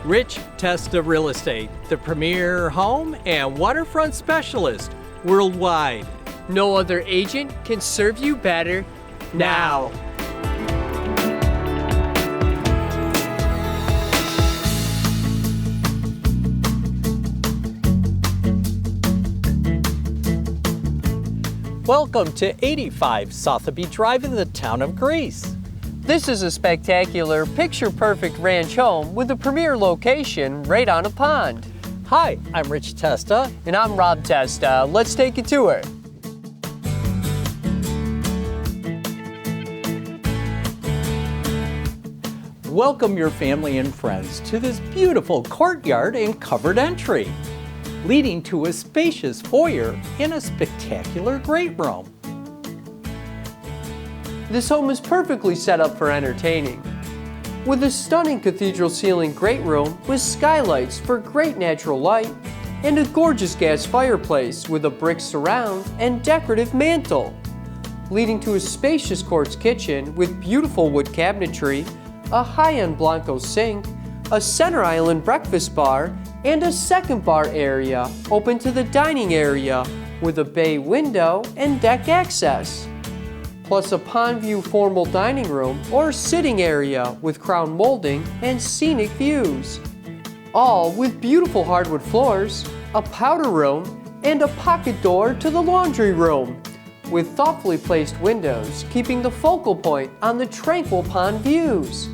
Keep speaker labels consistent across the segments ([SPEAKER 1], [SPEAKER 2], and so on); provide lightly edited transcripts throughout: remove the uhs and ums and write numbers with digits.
[SPEAKER 1] Rich Testa Real Estate, the premier home and waterfront specialist worldwide.
[SPEAKER 2] No other agent can serve you better now.
[SPEAKER 1] Welcome to 85 Sotheby Drive in the town of Greece.
[SPEAKER 2] This is a spectacular, picture-perfect ranch home with a premier location right on a pond.
[SPEAKER 1] Hi, I'm Rich Testa.
[SPEAKER 2] And I'm Rob Testa. Let's take a tour.
[SPEAKER 1] Welcome your family and friends to this beautiful courtyard and covered entry, leading to a spacious foyer and a spectacular great room.
[SPEAKER 2] This home is perfectly set up for entertaining, with a stunning cathedral ceiling great room with skylights for great natural light and a gorgeous gas fireplace with a brick surround and decorative mantel, leading to a spacious quartz kitchen with beautiful wood cabinetry, a high-end Blanco sink, a center island breakfast bar, and a second bar area open to the dining area with a bay window and deck access, plus a pond view formal dining room or sitting area with crown molding and scenic views, all with beautiful hardwood floors, a powder room, and a pocket door to the laundry room, with thoughtfully placed windows keeping the focal point on the tranquil pond views.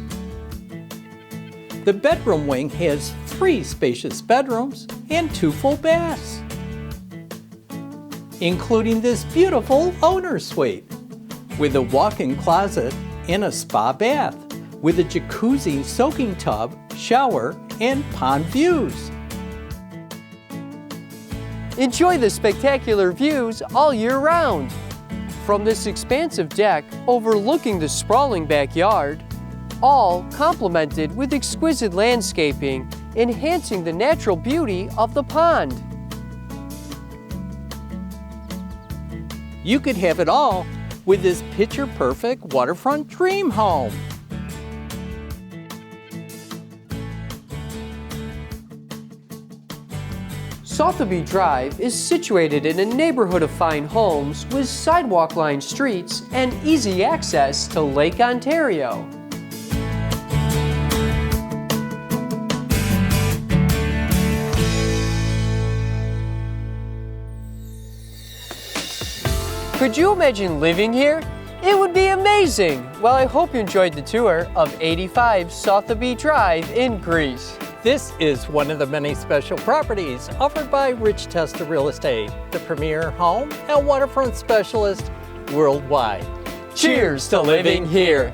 [SPEAKER 1] The bedroom wing has 3 spacious bedrooms and 2 full baths, including this beautiful owner's suite with a walk-in closet and a spa bath with a jacuzzi, soaking tub, shower, and pond views.
[SPEAKER 2] Enjoy the spectacular views all year round. From this expansive deck overlooking the sprawling backyard, all complemented with exquisite landscaping, enhancing the natural beauty of the pond.
[SPEAKER 1] You could have it all with this picture-perfect waterfront dream home.
[SPEAKER 2] Sotheby Drive is situated in a neighborhood of fine homes with sidewalk-lined streets and easy access to Lake Ontario. Could you imagine living here? It would be amazing! Well, I hope you enjoyed the tour of 85 Sotheby Drive in Greece.
[SPEAKER 1] This is one of the many special properties offered by Rich Testa Real Estate, the premier home and waterfront specialist worldwide.
[SPEAKER 2] Cheers to living here!